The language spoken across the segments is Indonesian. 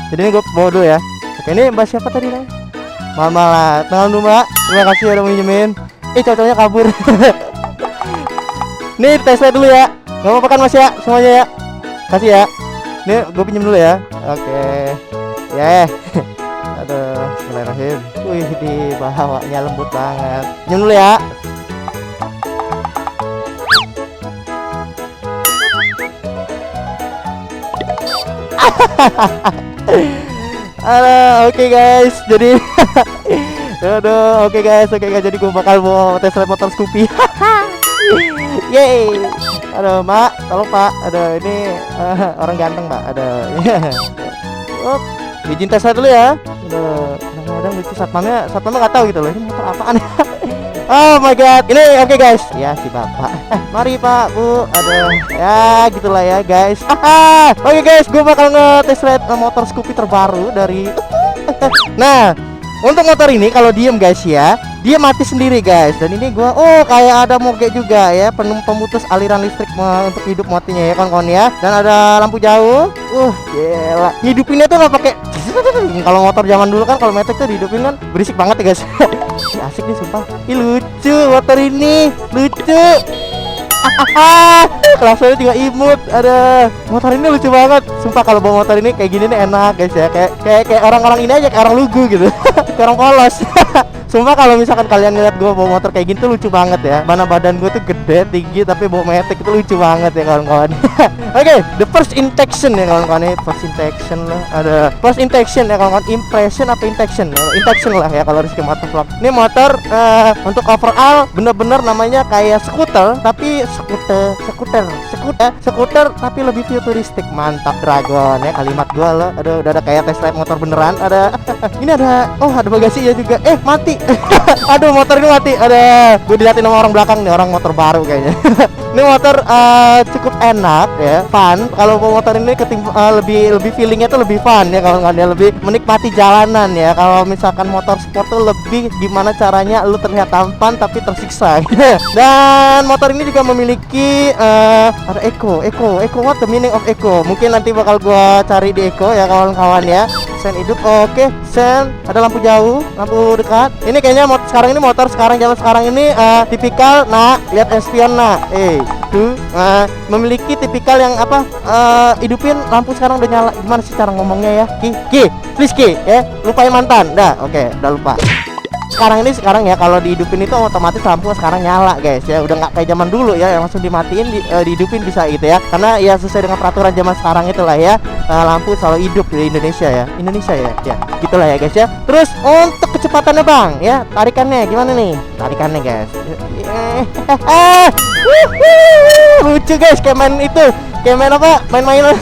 Jadi ini gue bawa dulu ya. Oke, ini Mbak siapa tadi namanya? Mama lah, tangan dulu Mbak. Terima kasih udah minjemin. Cowok-cowoknya kabur. Nih tes dulu ya. Gak apa-apa kan Mas ya, semuanya ya. Kasih ya. Nih gue pinjem dulu ya. Oke. Ya. Aduh, bismillahirrahmanirrahim. Wih, di bawahnya lembut banget. Pinjem dulu ya. Oke guys, jadi oke guys, jadi gue bakal mau tes drive motor Scoopy. Yeay. Aduh, Mak, tolong Pak. Aduh, ini orang ganteng, Pak. Aduh. Izin tes dulu ya. Aduh, kadang-kadang lucu satpamnya nggak tahu gitu loh. Ini motor apaan ya? Oh my god, ini oke guys. Ya si bapak. Mari Pak, Bu. Aduh, ya gitulah ya guys. Oke guys, gue bakal nge-test ride motor Scoopy terbaru dari. Nah, untuk motor ini kalau diem guys ya, dia mati sendiri guys. Dan ini gue, kayak ada moge juga ya, pemutus aliran listrik untuk hidup matinya ya kawan-kawan ya. Dan ada lampu jauh. Gila. Ngidupinnya tuh nggak pakai. Kalau motor zaman dulu kan kalau metek tuh dihidupin kan berisik banget ya guys. Asik nih sumpah. Lucu motor ini, lucu. Kelasnya juga imut. Ada motor ini lucu banget. Sumpah kalau bawa motor ini kayak gini nih enak guys ya. Kayak orang-orang ini aja, kayak orang lugu gitu. Kayak orang polos. Sumpah kalau misalkan kalian lihat gue bawa motor kayak gini tuh lucu banget ya. Mana badan gue tuh gede, tinggi, tapi bawa metik itu lucu banget ya kawan-kawan. Oke, the first intention ya kawan-kawan. First intention lah. Ada first intention ya kawan-kawan. Impression apa intention? Intention lah ya kalau Rizky Motor Vlog. Ini motor untuk overall bener-bener namanya kayak skuter, tapi skuter tapi lebih futuristik. Mantap Dragon ya kalimat gue loh. Aduh, udah ada kayak test drive motor beneran. Ada ini ada ada bagasinya juga. Mati. Aduh, motor ini mati. Ada gue dilihatin sama orang belakang nih, orang motor baru kayaknya. Ini motor cukup enak ya, fun. Kalau motor ini lebih feelingnya tuh lebih fun ya kalau nggak, lebih menikmati jalanan ya. Kalau misalkan motor sport tuh lebih gimana caranya lu terlihat tampan tapi tersiksa. Dan motor ini juga memiliki ada eco. What the meaning of eco? Mungkin nanti bakal gua cari di eco ya kawan-kawan ya. Sen hidup, oke. Sen ada lampu jauh, lampu dekat. Ini kayaknya motor zaman sekarang ini tipikal. Nah, lihat espion nah. Tuh memiliki tipikal yang apa? Hidupin lampu sekarang udah nyala. Gimana sih cara ngomongnya ya? Please ya. Lupain mantan. Dah, oke, udah lupa. Sekarang ya kalau dihidupin itu otomatis lampu sekarang nyala guys ya. Udah nggak kayak zaman dulu ya yang langsung dimatiin dihidupin bisa gitu ya. Karena ya sesuai dengan peraturan zaman sekarang itulah ya. Lampu selalu hidup di Indonesia ya. Ya gitulah ya guys ya. Terus untuk kecepatannya Bang ya, tarikannya gimana nih? Tarikannya guys. Lucu guys, kayak main itu. Kayak main apa? Main-mainan.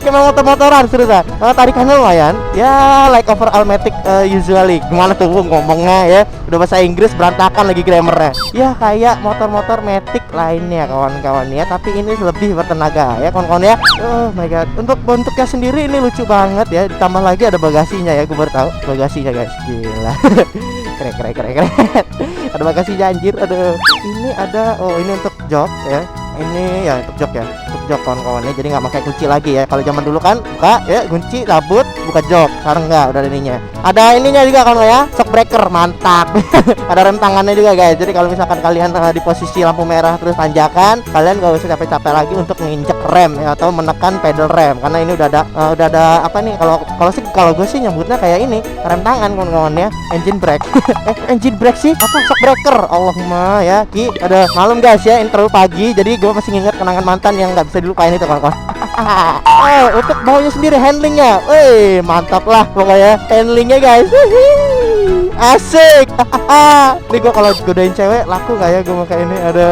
Kayak main motor-motoran seriusan. Tarikannya lumayan. Ya like overall matic usually. Gimana tuh ngomongnya ya? Udah bahasa Inggris berantakan lagi grammarnya. Ya kayak motor-motor matic lainnya kawan-kawan ya, tapi ini lebih bertenaga ya kawan-kawan ya. Oh my god. Untuk bentuknya sendiri ini lucu banget ya. Ditambah lagi ada bagasinya ya. Gue baru tahu bagasinya guys. Gila. Keren. Ada bagasinya anjir. Aduh. Ini ada ini untuk jok ya. Ini ya untuk jok ya, untuk jok kawan-kawannya, jadi nggak pakai kunci lagi ya. Kalau zaman dulu kan buka ya kunci, cabut, buka jok. Sekarang nggak, udah ada ininya. Ada ininya juga kan ya, shock breaker, mantap. Ada rem tangannya juga guys. Jadi kalau misalkan kalian di posisi lampu merah terus tanjakan, kalian nggak usah capek-capek lagi untuk menginjek rem ya, atau menekan pedal rem, karena ini udah ada apa nih? Kalau gue sih nyebutnya kayak ini rem tangan kawan-kawannya, engine brake. Engine brake sih apa? Shock breaker. Allahumma ya ada malam guys ya, ini terlalu pagi, jadi gue masih nginget kenangan mantan yang nggak bisa dilupain itu kawan-kawan. Untuk bawanya sendiri handlingnya, mantap lah pokoknya handlingnya guys. Asik. Ini gue kalau godain cewek laku nggak ya gue pakai ini? Ada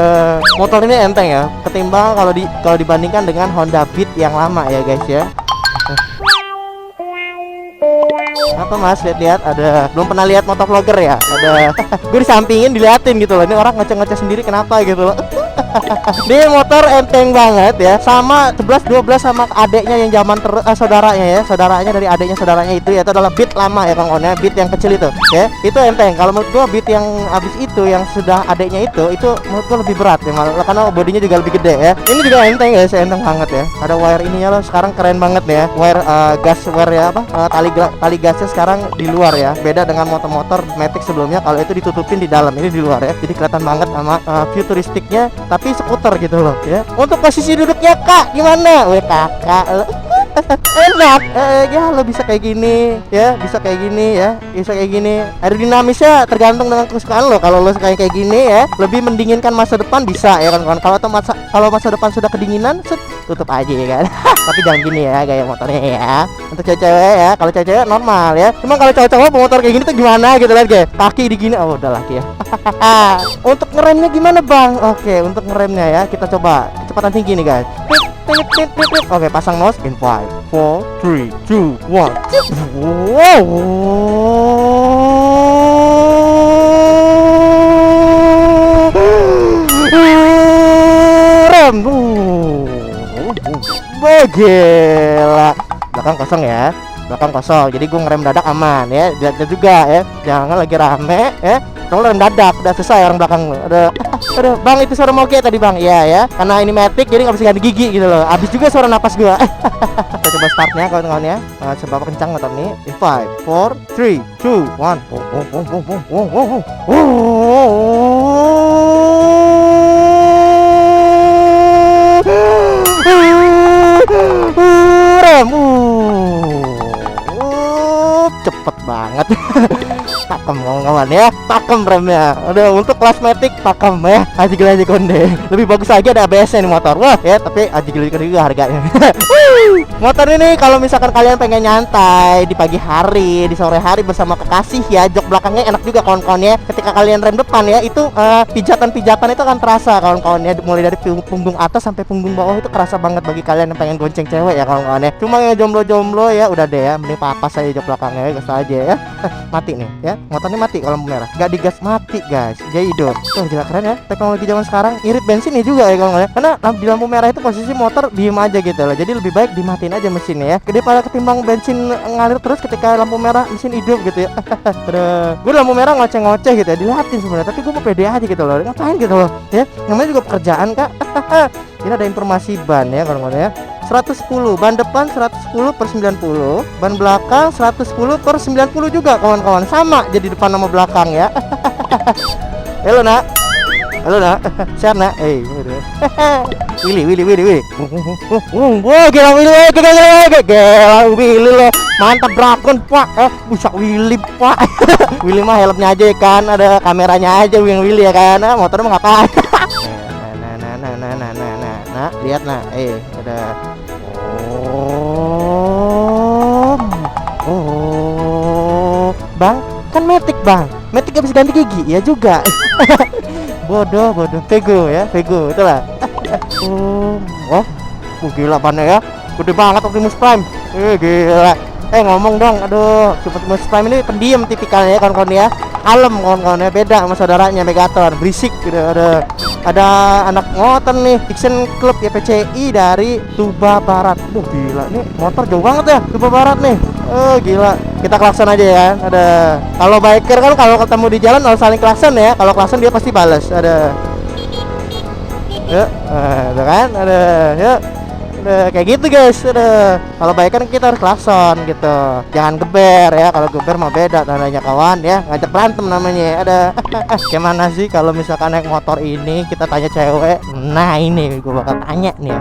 motor ini enteng ya, ketimbang kalau dibandingkan dengan Honda Beat yang lama ya guys ya. Apa mas, lihat-lihat ada, belum pernah lihat motovlogger ya? Ada gue disampingin diliatin gitu loh, ini orang ngecek sendiri kenapa gitu loh. Dia motor enteng banget ya, sama 11-12 sama adeknya yang zaman saudaranya ya, saudaranya dari adeknya saudaranya itu ya, itu adalah Beat lama ya kawan-kawan ya, Beat yang kecil itu ya, itu enteng. Kalau menurut gua Beat yang abis itu yang sudah adeknya itu menurut gua lebih berat ya, karena bodinya juga lebih gede ya. Ini juga enteng ya, enteng banget ya. Ada wire ininya loh, sekarang keren banget ya, wire gas wire ya, apa tali gasnya sekarang di luar ya, beda dengan motor-motor Matic sebelumnya. Kalau itu ditutupin di dalam, ini di luar ya, jadi kelihatan banget sama futuristiknya, tapi skuter gitu loh ya. Untuk posisi duduknya kak gimana? Weh kakak enak ya, lo bisa kayak gini ya, bisa kayak gini ya, bisa kayak gini. Aerodinamisnya tergantung dengan kesukaan lo. Kalau lo suka kayak gini ya, lebih mendinginkan masa depan bisa ya kan. Kalau masa depan sudah kedinginan, tutup aja ya kan. Tapi jangan gini ya gaya motornya ya. Untuk cewek-cewek ya, kalau cewek-cewek normal ya. Cuma kalau cowok-cowok motor kayak gini tuh gimana gitu kan, kayak kaki digini, oh udah laki ya. Untuk ngeremnya gimana bang? Oke, untuk ngeremnya ya kita coba kecepatan tinggi nih guys. Oke, pasang nose in 5, 4, 3, 2, 1. Wow. Rem. Gila. Belakang kosong ya. Belakang kosong. Jadi gue ngerem dadak aman ya. Jaga juga ya. Jangan lagi rame ya. Kamu rem dadak, udah selesai orang belakang lo. Aduh, bang itu suara moge tadi bang. Iya ya, karena ini Matic jadi nggak bisa ganti gigi gitu loh. Abis juga suara napas gua. Kita coba startnya kawan-kawan ya. Seberapa kencang motor ini? In 5, 4, 3, 2, 1. Rem. Cepet banget. Pakem kawan-kawan ya, pakem remnya. Udah untuk kelas Matic pakem ya, aji gila aja konde. Lebih bagus lagi ada ABS-nya nih motor. Wah ya, tapi aji gila juga harganya. Motor ini kalau misalkan kalian pengen nyantai di pagi hari, di sore hari bersama kekasih ya, jok belakangnya enak juga kawan-kawan ya. Ketika kalian rem depan ya, itu pijatan-pijatan itu akan terasa kawan-kawan ya, mulai dari punggung atas sampai punggung bawah itu kerasa banget bagi kalian yang pengen gonceng cewek ya kawan-kawan ya. Cuma yang jomblo-jomblo ya udah deh ya, mending papas aja jok belakangnya ya, gas aja ya. Mati nih ya, motornya mati kalau lampu merah, gak digas mati guys, jadi hidup. Tuh gila keren ya, teknologi zaman sekarang. Irit bensin nih juga ya kawan-kawan ya, karena di lampu merah itu posisi motor diem aja gitu loh, jadi lebih baik dimatiin aja mesinnya ya, daripada ketimbang bensin ngalir terus ketika lampu merah mesin hidup gitu ya. Gue lampu merah ngoceh-ngoceh gitu ya, dilihatin sebenarnya, tapi gue mau pede aja gitu loh, ngapain gitu loh ya, namanya juga pekerjaan kak. Ini ada informasi ban ya kawan-kawan ya, 110, ban depan 110/90, ban belakang 110/90 juga kawan-kawan, sama jadi depan sama belakang ya. Halo nak, halo nak, sehat nak, Willy, wah gila Willy, gila Willy lo, mantap Drakon pak, busak Willy pak. Willy mah helmnya aja kan, ada kameranya aja yang Willy ya kan, motornya mah ngapain? Nah, lihat nah, ada. Bang, kan Matic bang, Matic habis ganti gigi ya juga. bodoh, Vego ya, Vego itulah. Gila bannya ya, gede banget Optimus Prime. Gila. Ngomong dong, aduh, Optimus Prime ini pendiam tipikalnya ya kawan-kawan ya, kalem kawan-kawan ya, beda sama saudaranya Megatron, berisik gitu. Ada anak motor nih, Fiction Club ya, PCI dari Tuba Barat. Gila nih, motor jauh banget ya Tuba Barat nih. Gila. Kita klakson aja ya. Ada. Kalau biker kan kalau ketemu di jalan harus saling klakson ya. Kalau klakson dia pasti balas. Ada. Ada kan? Ada. Yuk. Kayak gitu guys. Kalau baik kan kita harus klakson gitu, jangan geber ya. Kalau geber mah beda tandanya kawan ya, ngajak berantem namanya. Ada. Gimana sih kalau misalkan naik motor ini kita tanya cewek? Nah ini gue bakal tanya nih.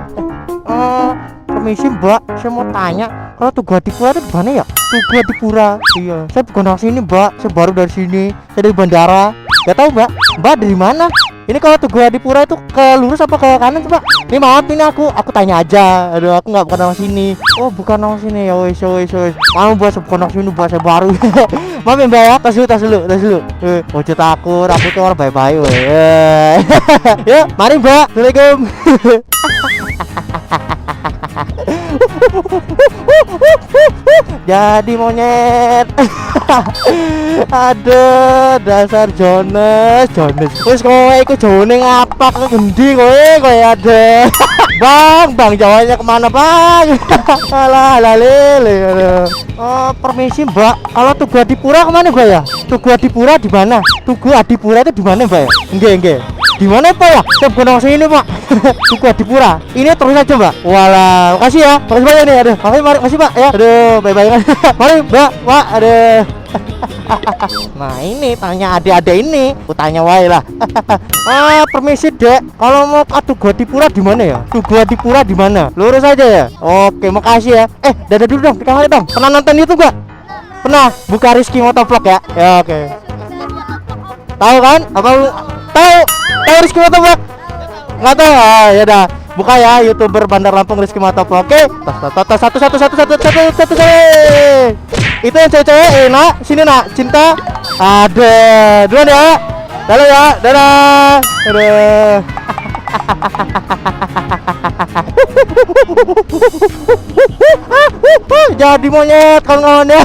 Permisi mbak, saya mau tanya, kalau Tugu Adipura itu di mana ya? Tugu Adipura. Iya, saya bukan dari sini mbak, saya baru dari sini, saya dari bandara. Gak tahu mbak dari mana? Ini kalau Tugu Adipura itu ke lurus apa ke kanan coba? Ini maaf, ini aku tanya aja. Aduh, aku nggak bukan nama sini. Oh, bukan nama sini ya, wes. Kamu buat bukan nama sini, buat saya baru. Maaf ya mbak ya, tas dulu. Wajah takut, aku tuh orang baik-baik. Yuk, mari mbak. Assalamualaikum. Jadi monyet. Aduh, dasar Jones. Terus kowe iku jone ngapak ngendi kowe ada. Bang, jawanya kemana bang? Alah, lele. Oh, permisi mbak. Kalau Tugu Adipura kemana mbak ya? Tugu Adipura di mana? Tugu Adipura itu di mana mbak ya? Enggak. Di mana pak ya? Saya bukan sini pak. Tugu Adipura. Ini terus aja mbak. Walah, makasih ya. Makasih banyak nih. Aduh, makasih pak ya. Aduh, bye-bye. Mari mbak, pak. Aduh. Nah ini tanya adik-adik ini, aku tanya wae lah. Permisi dek, kalau mau ke Tugu Adipura di mana ya? Tugu Adipura di mana? Lurus aja ya. Oke, makasih ya. Dadah dulu dong, kamar dong. Pernah nonton itu gak? Pernah. Buka Rizky Motovlog ya. Ya oke. Tahu kan? Apa lu tahu? Tahu Rizky Motovlog? Nggak tahu. Ya udah. Buka ya YouTuber Bandar Lampung Rizky Motovlog. Oke. Satu. Itu yang cewek-cewek, nak, sini nak, cinta. Ada, duluan ya. Dadah ya, dadah. Aduh. Jadi monyet kawan-kawan ya.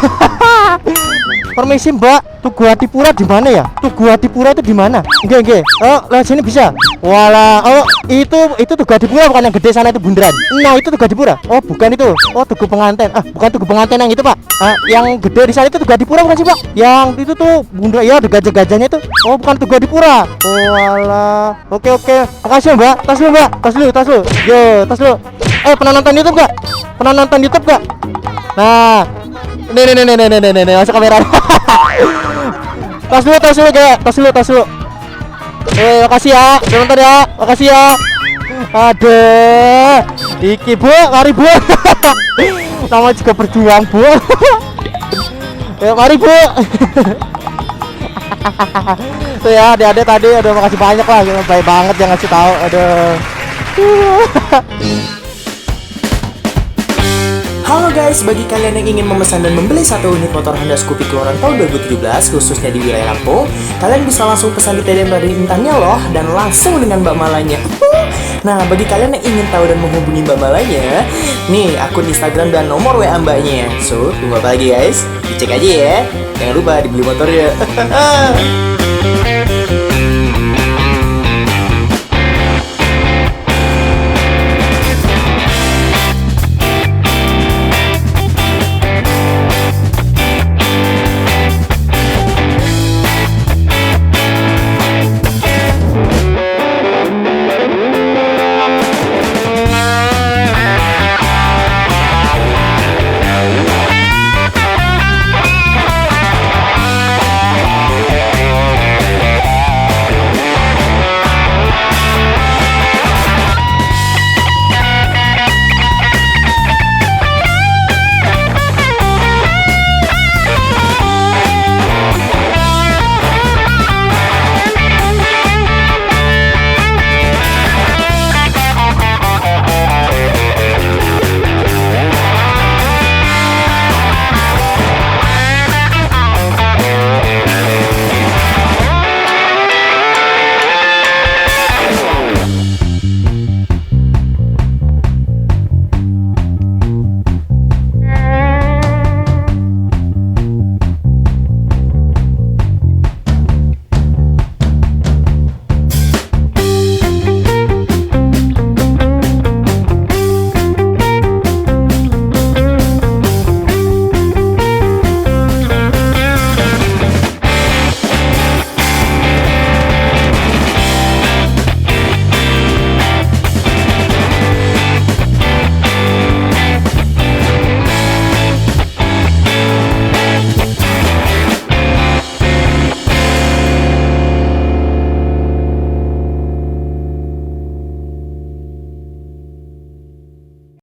Permisi mbak, Tugu Adipura di mana ya? Tugu Adipura itu di mana? Enggak. Oh, lewat sini bisa. Walah, oh itu Tugu Adipura bukan yang gede sana itu bundaran. Nah, itu Tugu Adipura. Oh, bukan itu. Oh, Tugu Penganten. Bukan Tugu Penganten yang itu, Pak. Yang gede di sana itu Tugu Adipura bukan sih, Pak? Yang itu tuh bundaran ya, ada gajah-gajahnya itu. Oh, bukan Tugu Adipura. Oh, walah. Oke. Makasih, Mbak. Tas lu, Mbak. Tas lu. Yo, tas lu. Pernah nonton YouTube enggak? Nah, nih, masuk kamera. Tas lu kayak, tas lu. Makasih ya, nonton ya, makasih ya. Aduh, iki bu, mari bu. Nama juga berjuang bu. Mari bu. Tuh ya, adik-adik tadi, aduh makasih banyak lah, baik banget yang ngasih tahu, aduh. Halo guys, bagi kalian yang ingin memesan dan membeli satu unit motor Honda Scoopy keluaran tahun 2017 khususnya di wilayah Lampung, kalian bisa langsung pesan di TDM dari Intannya loh dan langsung dengan Mbak Malanya. Nah, bagi kalian yang ingin tahu dan menghubungi Mbak Malanya, nih akun Instagram dan nomor WA Mbaknya. So, tunggu apa lagi guys? Dicek aja ya. Jangan lupa dibeli motornya.